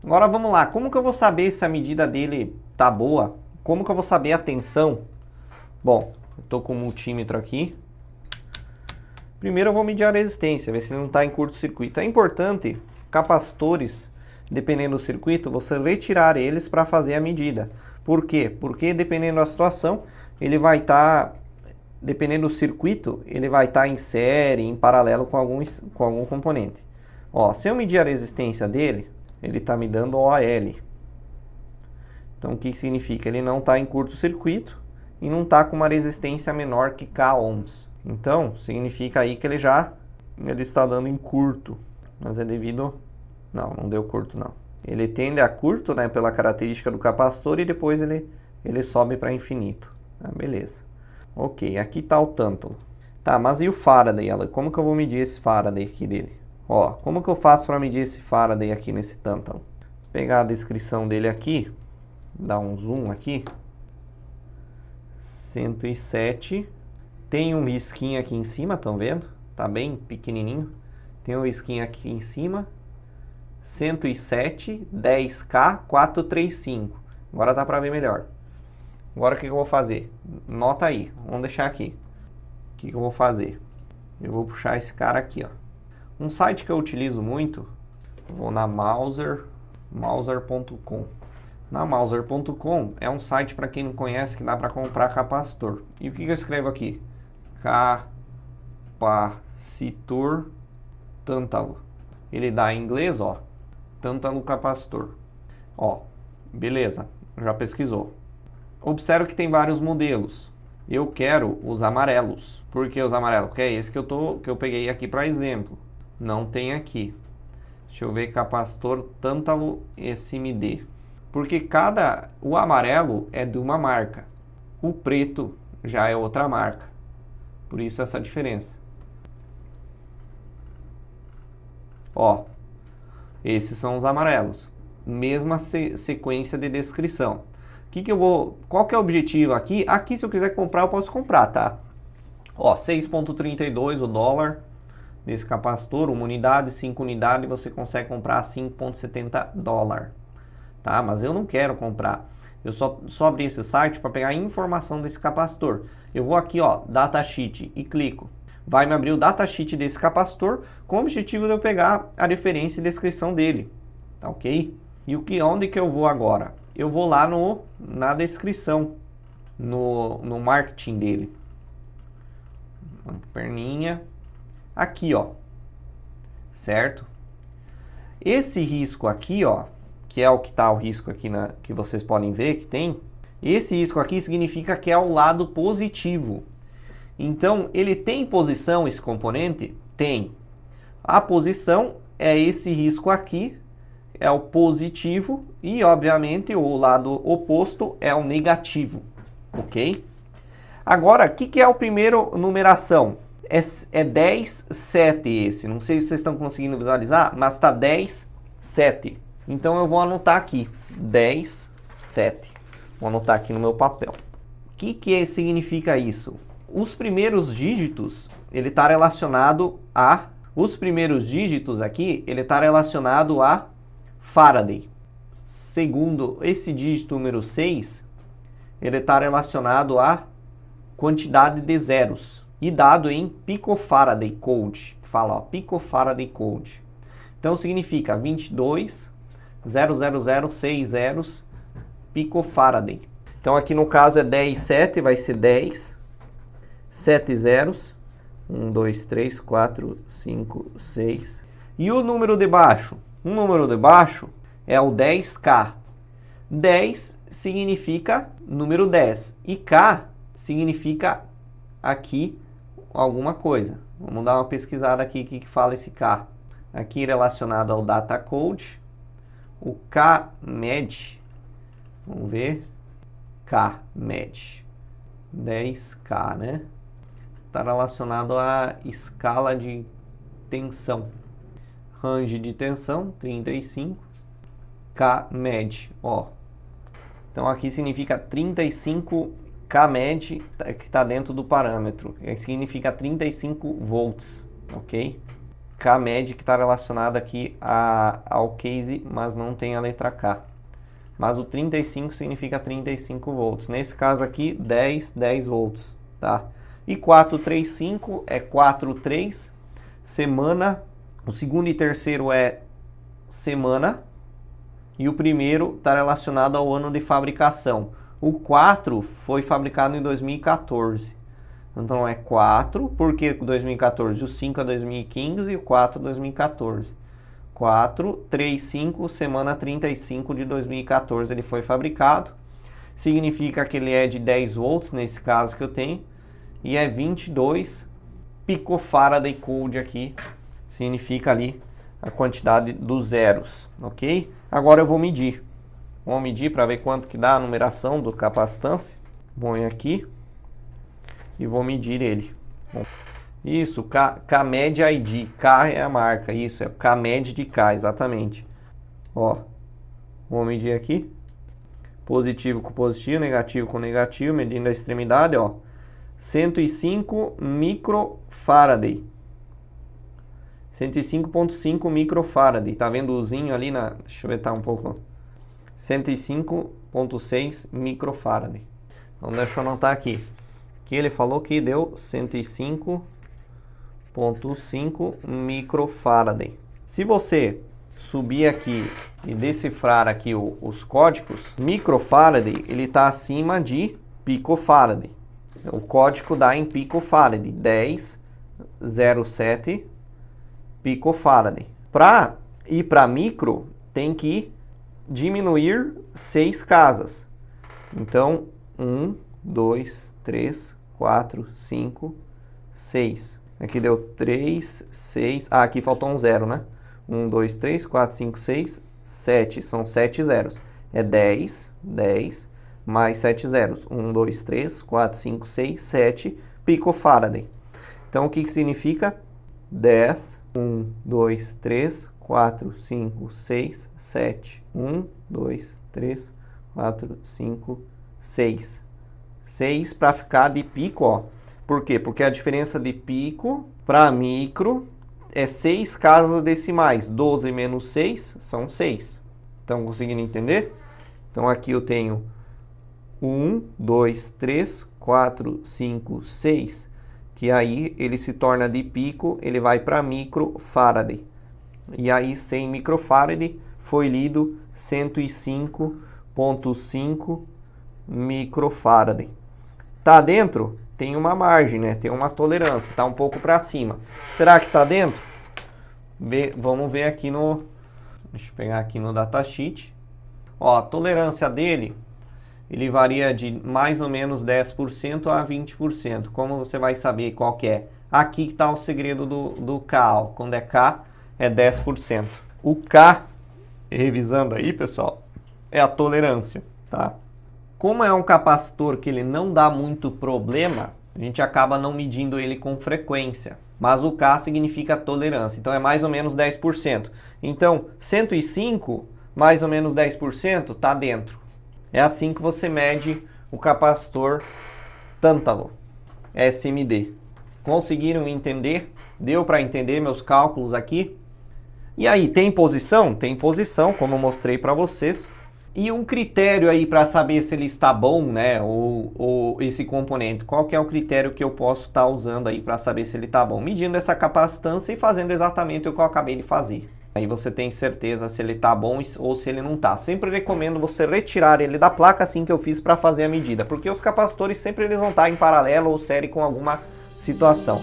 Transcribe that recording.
Agora vamos lá, como que eu vou saber se a medida dele tá boa? Como que eu vou saber a tensão? Bom, eu tô com o multímetro aqui. Primeiro eu vou medir a resistência, ver se ele não está em curto-circuito. É importante, capacitores, dependendo do circuito, você retirar eles para fazer a medida. Por quê? Porque dependendo da situação, ele vai estar, dependendo do circuito, ele vai estar em série, em paralelo com algum componente. Ó, se eu medir a resistência dele, ele está me dando OL. Então o que significa? Ele não está em curto-circuito e não está com uma resistência menor que K ohms. Então, significa aí que ele está dando em curto, mas é devido... Não deu curto não. Ele tende a curto, né, pela característica do capacitor e depois ele sobe para infinito. Ah, beleza. Ok, aqui está o tântalo. Tá, mas e o Faraday? Como que eu vou medir esse Faraday aqui dele? Ó, como que eu faço para medir esse Faraday aqui nesse tântalo? Vou pegar a descrição dele aqui, dar um zoom aqui. 107... Tem um risquinho aqui em cima, estão vendo? Tá bem pequenininho. Tem um risquinho aqui em cima. 107, 10K, 435. Agora dá para ver melhor. Agora o que eu vou fazer? Nota aí, vamos deixar aqui. O que eu vou fazer? Eu vou puxar esse cara aqui, ó. Um site que eu utilizo muito, vou na Mauser.com. Na Mauser.com é um site, para quem não conhece, que dá para comprar capacitor. E o que eu escrevo aqui? Capacitor tântalo. Ele dá em inglês, ó, tântalo capacitor. Ó, beleza, já pesquisou. Observe que tem vários modelos. Eu quero os amarelos. Por que os amarelos? Porque é esse que eu peguei aqui para exemplo. Não tem aqui. Deixa eu ver, capacitor tântalo SMD. Porque o amarelo é de uma marca. O preto já é outra marca. Por isso essa diferença. Ó, esses são os amarelos. Mesma sequência de descrição. Qual que é o objetivo aqui? Aqui, se eu quiser comprar, eu posso comprar, tá? Ó, 6,32 o dólar desse capacitor, uma unidade, 5 unidades, você consegue comprar a 5,70 dólar. Tá? Mas eu não quero comprar. Eu só abri esse site para pegar a informação desse capacitor. Eu vou aqui, ó, datasheet e clico. Vai me abrir o datasheet desse capacitor com o objetivo de eu pegar a referência e descrição dele. Tá ok? E onde que eu vou agora? Eu vou lá na descrição, no marketing dele. Perninha. Aqui, ó. Certo? Esse risco aqui, ó, que é o que está o risco aqui que vocês podem ver que tem. Esse risco aqui significa que é o lado positivo. Então, ele tem posição, esse componente? Tem. A posição é esse risco aqui, é o positivo, e obviamente o lado oposto é o negativo, ok? Agora, o que é o primeiro numeração? É 10, 7 esse, não sei se vocês estão conseguindo visualizar, mas está 10, 7. Então eu vou anotar aqui, 10, 7. Vou anotar aqui no meu papel. O que significa isso? Os primeiros dígitos, ele está relacionado a... Os primeiros dígitos aqui, ele está relacionado a Faraday. Segundo, esse dígito número 6, ele está relacionado a quantidade de zeros. E dado em picofaraday code. Que fala, ó, picofaraday code. Então significa 22,000,6 zeros picofaraday. Então aqui no caso é 10, 7, vai ser 10, 7 zeros. 1, 2, 3, 4, 5, 6. E o número de baixo? O número de baixo é o 10K. 10 significa número 10. E K significa aqui alguma coisa. Vamos dar uma pesquisada aqui, o que fala esse K. Aqui relacionado ao data code. O KMED. Vamos ver. KMED. 10K, né? Está relacionado à escala de tensão. Range de tensão, 35. KMED, ó. Então aqui significa 35 KMED, que está dentro do parâmetro. Significa 35 volts, ok? Kmed, que está relacionado aqui ao case, mas não tem a letra K. Mas o 35 significa 35 volts. Nesse caso aqui, 10 volts, tá? E 435 é 43, semana. O segundo e terceiro é semana. E o primeiro está relacionado ao ano de fabricação. O 4 foi fabricado em 2014. Então é 4, porque 2014, o 5 é 2015 e o 4 é 2014. 4, 3, 5, semana 35 de 2014 ele foi fabricado. Significa que ele é de 10 volts, nesse caso que eu tenho. E é 22 picofaraday cold aqui. Significa ali a quantidade dos zeros, ok? Agora eu vou medir. Vamos medir para ver quanto que dá a numeração do capacitância. Ponho aqui e vou medir ele. Bom, isso, Kmed ID, K é a marca, isso, é o Kmed de K, exatamente. Ó, vou medir aqui, positivo com positivo, negativo com negativo, medindo a extremidade, ó, 105 microfaraday. 105.5 microfaraday, tá vendo o zinho ali na, deixa eu ver, tá um pouco, 105.6 microfaraday. Então deixa eu anotar aqui. Que ele falou que deu 105.5 microfaraday. Se você subir aqui e decifrar aqui os códigos, microfaraday ele está acima de picofaraday. O código dá em picofaraday, 10,07 picofaraday. Para ir para micro, tem que diminuir 6 casas. Então, 1, 2, 3, 4, 5, 6. Aqui deu 3, 6. Ah, aqui faltou um zero, né? 1, 2, 3, 4, 5, 6, 7. São 7 zeros. É 10, 10 mais 7 zeros. 1, 2, 3, 4, 5, 6, 7 picofaraday. Então, o que significa? 10, 1, 2, 3, 4, 5, 6, 7. 1, 2, 3, 4, 5, 6. 6 para ficar de pico, ó. Por quê? Porque a diferença de pico para micro é 6 casas decimais. 12 menos 6 são 6. Estão conseguindo entender? Então aqui eu tenho 1, 2, 3, 4, 5, 6. Que aí ele se torna de pico, ele vai para microfaraday. E aí 100 microfaraday foi lido 105.5 microfaraday. Tá dentro? Tem uma margem, né? Tem uma tolerância, tá um pouco para cima. Será que tá dentro? Vamos ver aqui no... Deixa eu pegar aqui no datasheet. Ó, a tolerância dele, ele varia de mais ou menos 10% a 20%. Como você vai saber qual que é? Aqui que tá o segredo do K, ó. Quando é K, é 10%. O K, revisando aí, pessoal, é a tolerância, tá? Como é um capacitor que ele não dá muito problema, a gente acaba não medindo ele com frequência. Mas o K significa tolerância, então é mais ou menos 10%. Então, 105, mais ou menos 10%, está dentro. É assim que você mede o capacitor Tantalo, SMD. Conseguiram entender? Deu para entender meus cálculos aqui? E aí, tem posição? Tem posição, como eu mostrei para vocês. E um critério aí para saber se ele está bom, né, ou esse componente, qual que é o critério que eu posso estar usando aí para saber se ele está bom? Medindo essa capacitância e fazendo exatamente o que eu acabei de fazer. Aí você tem certeza se ele está bom ou se ele não está. Sempre recomendo você retirar ele da placa assim que eu fiz para fazer a medida, porque os capacitores sempre eles vão estar em paralelo ou série com alguma situação.